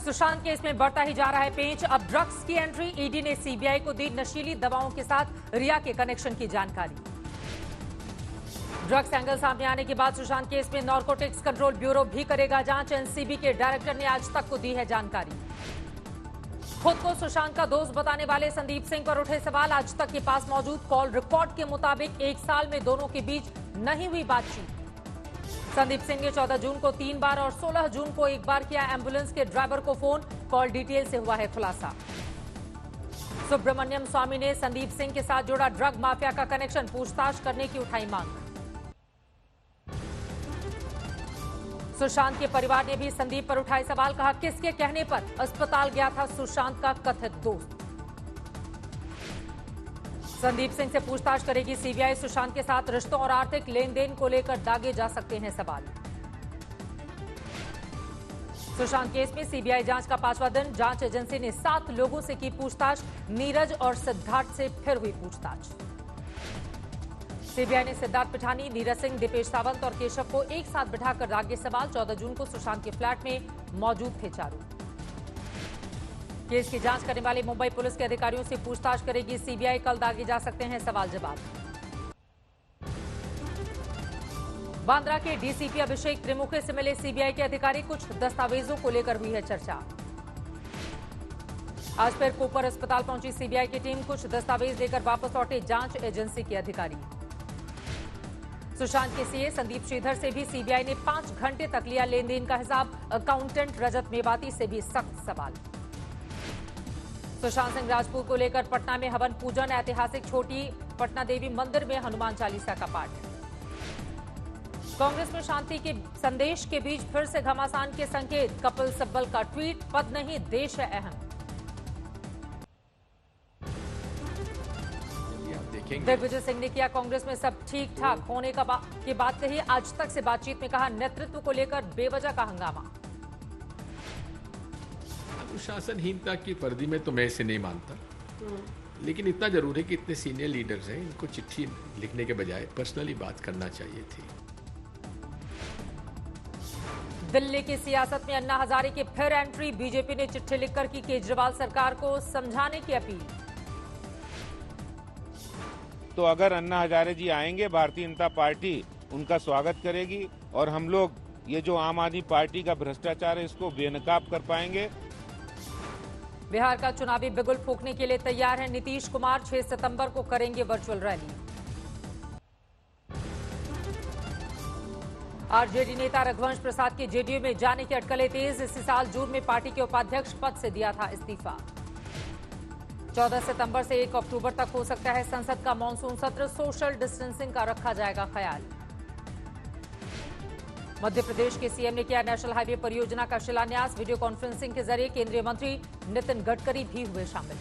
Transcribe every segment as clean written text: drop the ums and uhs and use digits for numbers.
Sushant case में बढ़ता ही जा रहा है पेंच। अब ड्रग्स की एंट्री। ईडी ने सीबीआई को दी नशीली दवाओं के साथ रिया के कनेक्शन की जानकारी। ड्रग्स एंगल सामने आने के बाद सुशांत केस में नारकोटिक्स कंट्रोल ब्यूरो भी करेगा जांच। एनसीबी के डायरेक्टर ने आज तक को दी है जानकारी। खुद को सुशांत का दोस्त बताने वाले संदीप सिंह पर उठे सवाल। आज तक के पास मौजूद कॉल रिकॉर्ड के मुताबिक 1 साल में दोनों के बीच नहीं हुई बातचीत। संदीप सिंह ने 14 जून को 3 बार और 16 जून को 1 बार किया एम्बुलेंस के ड्राइवर को फोन। कॉल डिटेल से हुआ है खुलासा। सुब्रमण्यम स्वामी ने संदीप सिंह के साथ जोड़ा ड्रग माफिया का कनेक्शन। पूछताछ करने की उठाई मांग। सुशांत के परिवार ने भी संदीप पर उठाए सवाल। कहा, किसके कहने पर अस्पताल गया था सुशांत का कथित दोस्त। संदीप सिंह से पूछताछ करेगी सीबीआई। सुशांत के साथ रिश्तों और आर्थिक लेन देन को लेकर दागे जा सकते हैं सवाल। सुशांत केस में सीबीआई जांच का 5वां दिन। जांच एजेंसी ने 7 लोगों से की पूछताछ। नीरज और सिद्धार्थ से फिर हुई पूछताछ। सीबीआई ने सिद्धार्थ पिठानी, नीरज सिंह, दीपेश सावंत और केशव को एक साथ बिठाकर दागे सवाल। 14 जून को सुशांत के फ्लैट में मौजूद थे चारों। केस की जांच करने वाली मुंबई पुलिस के अधिकारियों से पूछताछ करेगी सीबीआई। कल दागे जा सकते हैं सवाल जवाब। बांद्रा के डीसीपी अभिषेक त्रिमुखे से मिले सीबीआई के अधिकारी। कुछ दस्तावेजों को लेकर हुई है चर्चा। आज फिर कोपर अस्पताल पहुंची सीबीआई की टीम। कुछ दस्तावेज लेकर वापस लौटे जांच एजेंसी के अधिकारी। सुशांत के सीए संदीप श्रीधर से भी सीबीआई ने 5 घंटे तक लिया लेन देन का हिसाब। अकाउंटेंट रजत मेवाती से भी सख्त सवाल। सुशांत सिंह राजपूत को लेकर पटना में हवन पूजन। ऐतिहासिक छोटी पटना देवी मंदिर में हनुमान चालीसा का पाठ। कांग्रेस में शांति के संदेश के बीच फिर से घमासान के संकेत। कपिल सिब्बल का ट्वीट, पद नहीं देश है अहम। दिग्विजय सिंह ने किया कांग्रेस में सब ठीक ठाक होने की बात कही। आज तक से बातचीत में कहा, नेतृत्व को लेकर बेवजह का हंगामा। अनुशासनहीनता की वर्दी में तो मैं इसे नहीं मानता, लेकिन इतना जरूर है कि इतने सीनियर लीडर्स हैं, इनको चिट्ठी लिखने के बजाय पर्सनली बात करना चाहिए थी। दिल्ली की सियासत में अन्ना हजारे की फिर एंट्री। बीजेपी ने चिट्ठी लिखकर की केजरीवाल सरकार को समझाने की अपील। तो अगर अन्ना हजारे जी आएंगे, भारतीय जनता पार्टी उनका स्वागत करेगी और हम लोग ये जो आम आदमी पार्टी का भ्रष्टाचार है इसको बेनकाब कर पाएंगे। बिहार का चुनावी बिगुल फूंकने के लिए तैयार है नीतीश कुमार। 6 सितंबर को करेंगे वर्चुअल रैली। आरजेडी नेता रघुवंश प्रसाद के जेडीयू में जाने की अटकलें तेज। इसी साल जून में पार्टी के उपाध्यक्ष पद से दिया था इस्तीफा। 14 सितंबर से 1 अक्टूबर तक हो सकता है संसद का मानसून सत्र। सोशल डिस्टेंसिंग का रखा जाएगा ख्याल। मध्य प्रदेश के सीएम ने किया नेशनल हाईवे परियोजना का शिलान्यास। वीडियो कॉन्फ्रेंसिंग के जरिए केंद्रीय मंत्री नितिन गडकरी भी हुए शामिल।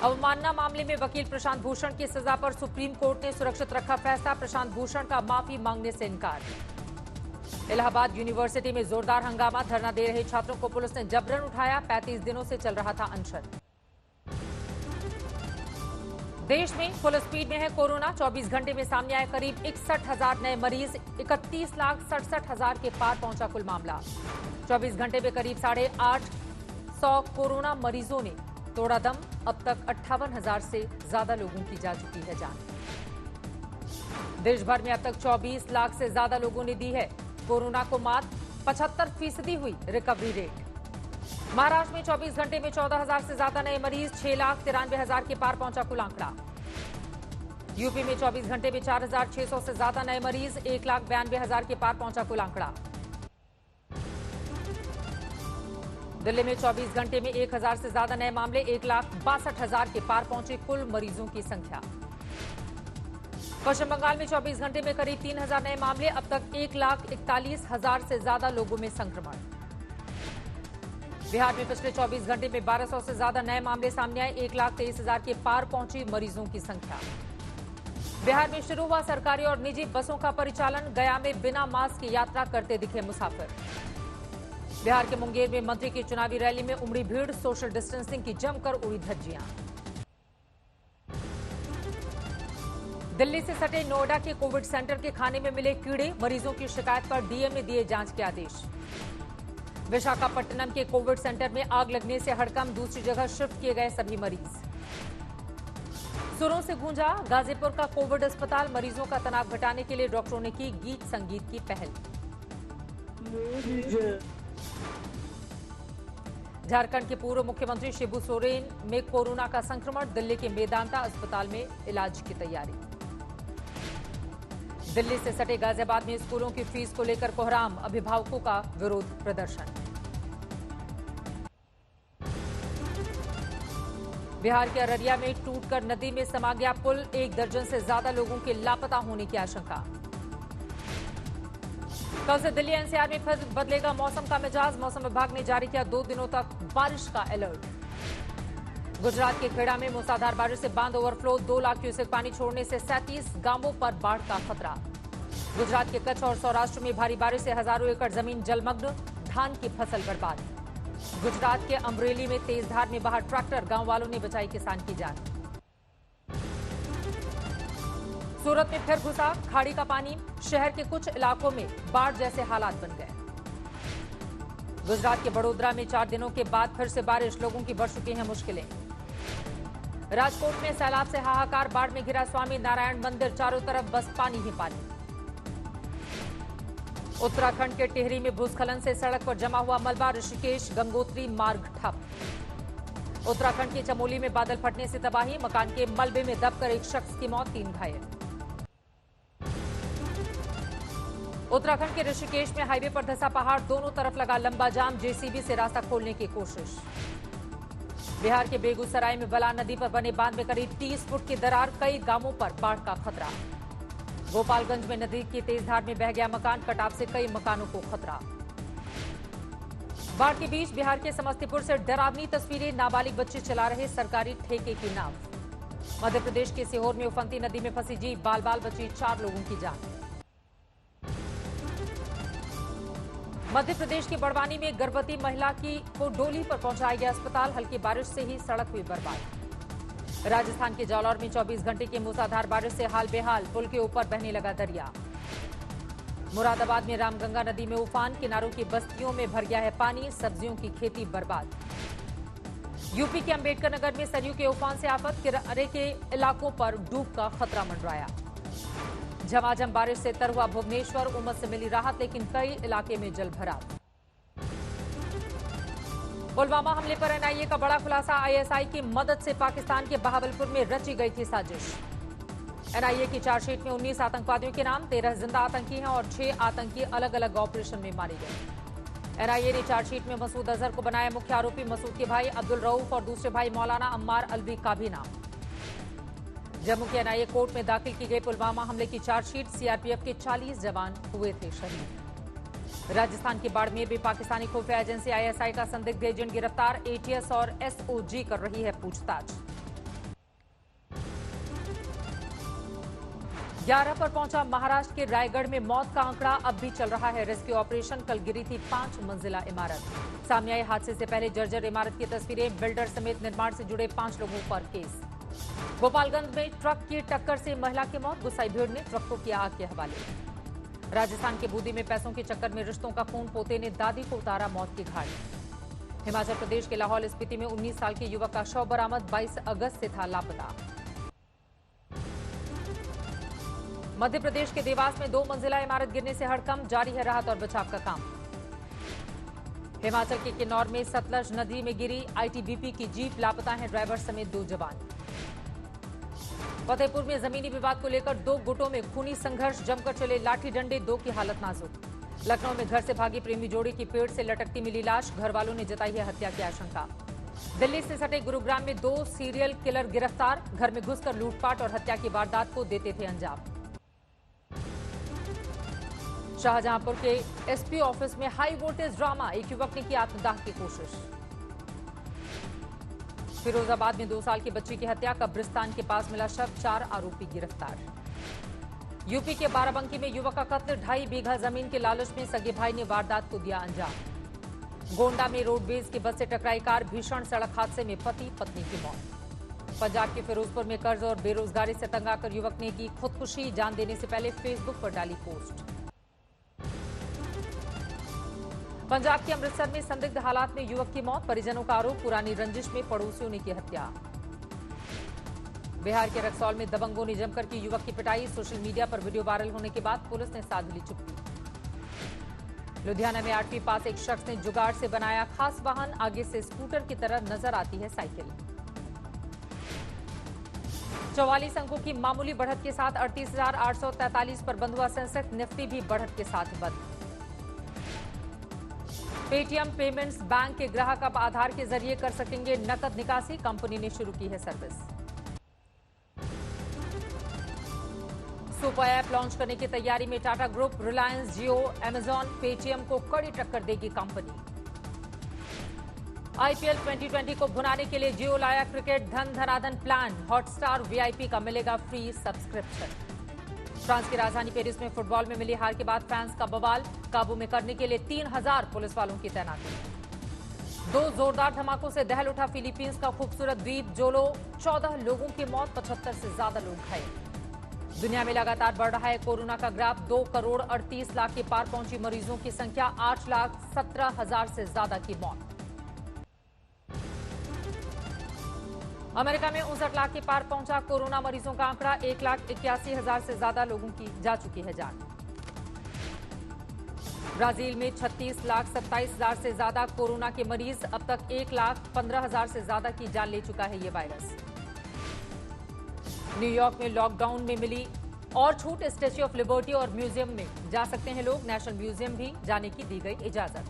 अवमानना मामले में वकील प्रशांत भूषण की सजा पर सुप्रीम कोर्ट ने सुरक्षित रखा फैसला। प्रशांत भूषण का माफी मांगने से इनकार। इलाहाबाद यूनिवर्सिटी में जोरदार हंगामा। धरना दे रहे छात्रों को पुलिस ने जबरन उठाया। 35 दिनों से चल रहा था अनशन। देश में फुल स्पीड में है कोरोना। 24 घंटे में सामने आए करीब 61,000 नए मरीज। 31,67,000 के पार पहुंचा कुल मामला। 24 घंटे में करीब 850 कोरोना मरीजों ने तोड़ा दम। अब तक 58,000 से ज्यादा लोगों की जा चुकी है जान। देश भर में अब तक 24 लाख से ज्यादा लोगों ने दी है कोरोना को मात। 75% हुई रिकवरी रेट। महाराष्ट्र में 24 घंटे में 14,000 से ज्यादा नए मरीज। 6,93,000 के पार पहुंचा कुल आंकड़ा। यूपी में 24 घंटे में 4,600 से ज्यादा नए मरीज। 1,92,000 के पार पहुंचा कुल आंकड़ा। दिल्ली में 24 घंटे में 1,000 से ज्यादा नए मामले। 1,62,000 के पार पहुंचे कुल मरीजों की संख्या। पश्चिम बंगाल में 24 घंटे में करीब 3,000 नए मामले। अब तक 1,41,000 से ज्यादा लोगों में संक्रमण। बिहार में पिछले 24 घंटे में 1,200 से ज्यादा नए मामले सामने आए। 1,23,000 के पार पहुंची मरीजों की संख्या। बिहार में शुरू हुआ सरकारी और निजी बसों का परिचालन। गया में बिना मास्क की यात्रा करते दिखे मुसाफिर। बिहार के मुंगेर में मंत्री की चुनावी रैली में उमड़ी भीड़। सोशल डिस्टेंसिंग की जमकर उड़ी धज्जियां। दिल्ली से सटे नोएडा के कोविड सेंटर के खाने में मिले कीड़े। मरीजों की शिकायत पर डीएम ने दिए जांच के आदेश। विशाखापट्टनम के कोविड सेंटर में आग लगने से हड़कंप, दूसरी जगह शिफ्ट किए गए सभी मरीज। सुरों से गूंजा गाजीपुर का कोविड अस्पताल, मरीजों का तनाव घटाने के लिए डॉक्टरों ने की गीत संगीत की पहल। झारखंड के पूर्व मुख्यमंत्री शिबू सोरेन में कोरोना का संक्रमण, दिल्ली के मेदांता अस्पताल में इलाज की तैयारी। दिल्ली से सटे गाजियाबाद में स्कूलों की फीस को लेकर कोहराम, अभिभावकों का विरोध प्रदर्शन। बिहार के अररिया में टूटकर नदी में समा गया पुल, 1 दर्जन से ज्यादा लोगों के लापता होने की आशंका। कल से दिल्ली एनसीआर में फिर बदलेगा मौसम का मिजाज, मौसम विभाग ने जारी किया 2 दिनों तक बारिश का अलर्ट। गुजरात के खेड़ा में मूसलाधार बारिश से बांध ओवरफ्लो, 2 लाख क्यूसेक पानी छोड़ने से 37 गांवों पर बाढ़ का खतरा। गुजरात के कच्छ और सौराष्ट्र में भारी बारिश से हजारों एकड़ जमीन जलमग्न, धान की फसल बर्बाद। गुजरात के अमरेली में तेज धार में बहा ट्रैक्टर, गांव वालों ने बचाई किसान की जान। सूरत में फिर घुसा खाड़ी का पानी, शहर के कुछ इलाकों में बाढ़ जैसे हालात बन गए। गुजरात के बड़ोदरा में 4 दिनों के बाद फिर से बारिश, लोगों की बढ़ चुकी हैं मुश्किलें। राजकोट में सैलाब से हाहाकार, बाढ़ में घिरा स्वामी नारायण मंदिर, चारों तरफ बस पानी ही पानी। उत्तराखंड के टिहरी में भूस्खलन से सड़क पर जमा हुआ मलबा, ऋषिकेश गंगोत्री मार्ग ठप। उत्तराखंड के चमोली में बादल फटने से तबाही, मकान के मलबे में दबकर एक शख्स की मौत, 3 घायल। उत्तराखंड के ऋषिकेश में हाईवे पर धंसा पहाड़, दोनों तरफ लगा लंबा जाम, जेसीबी से रास्ता खोलने की कोशिश। बिहार के बेगूसराय में बलान नदी पर बने बांध में करीब 30 फुट की दरार, कई गांवों पर बाढ़ का खतरा। गोपालगंज में नदी की तेज धार में बह गया मकान, कटाव से कई मकानों को खतरा। बाढ़ के बीच बिहार के समस्तीपुर से डरावनी तस्वीरें, नाबालिग बच्चे चला रहे सरकारी ठेके की नाव। मध्य प्रदेश के सीहोर में उफनती नदी में फंसी जीप, बाल बाल बची 4 लोगों की जान। मध्य प्रदेश के बड़वानी में गर्भवती महिला को डोली पर पहुंचाया गया अस्पताल, हल्की बारिश से ही सड़क हुई बर्बाद। राजस्थान के जालौर में 24 घंटे की मूसलाधार बारिश से हाल बेहाल, पुल के ऊपर बहने लगा दरिया। मुरादाबाद में रामगंगा नदी में उफान, किनारों की बस्तियों में भर गया है पानी, सब्जियों की खेती बर्बाद। यूपी के अंबेडकर नगर में सरयू के उफान से आफत, किनारे के इलाकों पर डूब का खतरा मंडराया। झमाझम बारिश से तर हुआ भुवनेश्वर, उमस से मिली राहत, लेकिन कई इलाके में जलभराव। पुलवामा हमले पर एनआईए का बड़ा खुलासा, आईएसआई की मदद से पाकिस्तान के बहावलपुर में रची गई थी साजिश। एनआईए की चार्जशीट में 19 आतंकवादियों के नाम, 13 जिंदा आतंकी हैं और 6 आतंकी अलग अलग ऑपरेशन में मारे गए। एनआईए ने चार्जशीट में मसूद अजहर को बनाया मुख्य आरोपी, मसूद के भाई अब्दुल रऊफ और दूसरे भाई मौलाना अम्मार अलवी का भी नाम। जम्मू के एनआईए कोर्ट में दाखिल की गई पुलवामा हमले की चार्जशीट, सीआरपीएफ के 40 जवान हुए थे शहीद। राजस्थान के बाड़मेर में पाकिस्तानी खुफिया एजेंसी आईएसआई का संदिग्ध एजेंट गिरफ्तार, एटीएस और एसओजी कर रही है पूछताछ। 11 पर पहुंचा महाराष्ट्र के रायगढ़ में मौत का आंकड़ा, अब भी चल रहा है रेस्क्यू ऑपरेशन। कल गिरी थी 5 मंजिला इमारत। सामने आए हादसे से पहले जर्जर इमारत की तस्वीरें, बिल्डर समेत निर्माण से जुड़े 5 लोगों पर केस। गोपालगंज में ट्रक की टक्कर से महिला की मौत, गुस्साई भीड़ ने ट्रक को किया आग के हवाले। राजस्थान के बूंदी में पैसों के चक्कर में रिश्तों का खून, पोते ने दादी को उतारा मौत की घाट। हिमाचल प्रदेश के लाहौल स्पीति में 19 साल के युवक का शव बरामद, 22 अगस्त से था लापता। मध्य प्रदेश के देवास में 2 मंजिला इमारत गिरने से हड़कंप, जारी है राहत और बचाव का काम। हिमाचल के किन्नौर में सतलज नदी में गिरी आईटीबीपी की जीप, लापता हैं ड्राइवर समेत 2 जवान। फतेहपुर में जमीनी विवाद को लेकर 2 गुटों में खूनी संघर्ष, जमकर चले लाठी डंडे, 2 की हालत नाजुक। लखनऊ में घर से भागी प्रेमी जोड़ी की पेड़ से लटकती मिली लाश, घर वालों ने जताई है हत्या की आशंका। दिल्ली से सटे गुरुग्राम में 2 सीरियल किलर गिरफ्तार, घर में घुसकर लूटपाट और हत्या की वारदात को देते थे अंजाम। शाहजहांपुर के एसपी ऑफिस में हाई वोल्टेज ड्रामा, एक युवक ने की आत्मदाह की कोशिश। फिरोजाबाद में 2 साल की बच्ची की हत्या, कब्रिस्तान के पास मिला शव, 4 आरोपी गिरफ्तार। यूपी के बाराबंकी में युवक का कत्ल, 2.5 बीघा जमीन के लालच में सगे भाई ने वारदात को दिया अंजाम। गोंडा में रोडवेज की बस से टकराई कार, भीषण सड़क हादसे में पति पत्नी की मौत। पंजाब के फिरोजपुर में कर्ज और बेरोजगारी से तंग आकर युवक ने की खुदकुशी, जान देने से पहले फेसबुक पर डाली पोस्ट। पंजाब के अमृतसर में संदिग्ध हालात में युवक की मौत, परिजनों का आरोप पुरानी रंजिश में पड़ोसियों ने की हत्या। बिहार के रक्सौल में दबंगों ने जमकर की युवक की पिटाई, सोशल मीडिया पर वीडियो वायरल होने के बाद पुलिस ने साध ली चुप्पी। लुधियाना में 8वीं पास एक शख्स ने जुगाड़ से बनाया खास वाहन, आगे से स्कूटर की तरह नजर आती है साइकिल। 44 अंकों की मामूली बढ़त के साथ 38,843 पर बंद हुआ सेंसेक्स, निफ्टी भी बढ़त के साथ बंद। पेटीएम पेमेंट्स बैंक के ग्राहक अब आधार के जरिए कर सकेंगे नकद निकासी, कंपनी ने शुरू की है सर्विस। सुपर ऐप लॉन्च करने की तैयारी में टाटा ग्रुप, रिलायंस, जियो, अमेजॉन, पेटीएम को कड़ी टक्कर देगी कंपनी। आईपीएल 2020 को भुनाने के लिए जियो लाया क्रिकेट धन धनाधन प्लान, हॉटस्टार वीआईपी का मिलेगा फ्री सब्सक्रिप्शन। फ्रांस की राजधानी पेरिस में फुटबॉल में मिली हार के बाद फैंस का बवाल, काबू में करने के लिए 3000 पुलिस वालों की तैनाती। 2 जोरदार धमाकों से दहल उठा फिलीपींस का खूबसूरत द्वीप जोलो, 14 लोगों की मौत, 75 से ज्यादा लोग घायल। दुनिया में लगातार बढ़ रहा है कोरोना का ग्राफ, 2 करोड़ 38 लाख के पार पहुंची मरीजों की संख्या, 8,17,000 से ज्यादा की मौत। अमेरिका में 59 लाख के पार पहुंचा कोरोना मरीजों का आंकड़ा, 1,81,000 से ज्यादा लोगों की जा चुकी है जान। ब्राजील में 36,27,000 से ज्यादा कोरोना के मरीज, अब तक 1,15,000 से ज्यादा की जान ले चुका है ये वायरस। न्यूयॉर्क में लॉकडाउन में मिली और छूट, स्टैच्यू ऑफ लिबर्टी और म्यूजियम में जा सकते हैं लोग, नेशनल म्यूजियम भी जाने की दी गई इजाजत।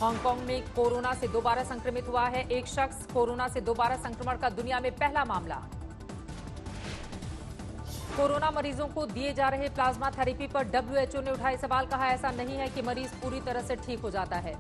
हांगकांग में कोरोना से दोबारा संक्रमित हुआ है एक शख्स, कोरोना से दोबारा संक्रमण का दुनिया में पहला मामला। कोरोना मरीजों को दिए जा रहे प्लाज्मा थेरेपी पर डब्ल्यूएचओ ने उठाए सवाल, कहा ऐसा नहीं है कि मरीज पूरी तरह से ठीक हो जाता है।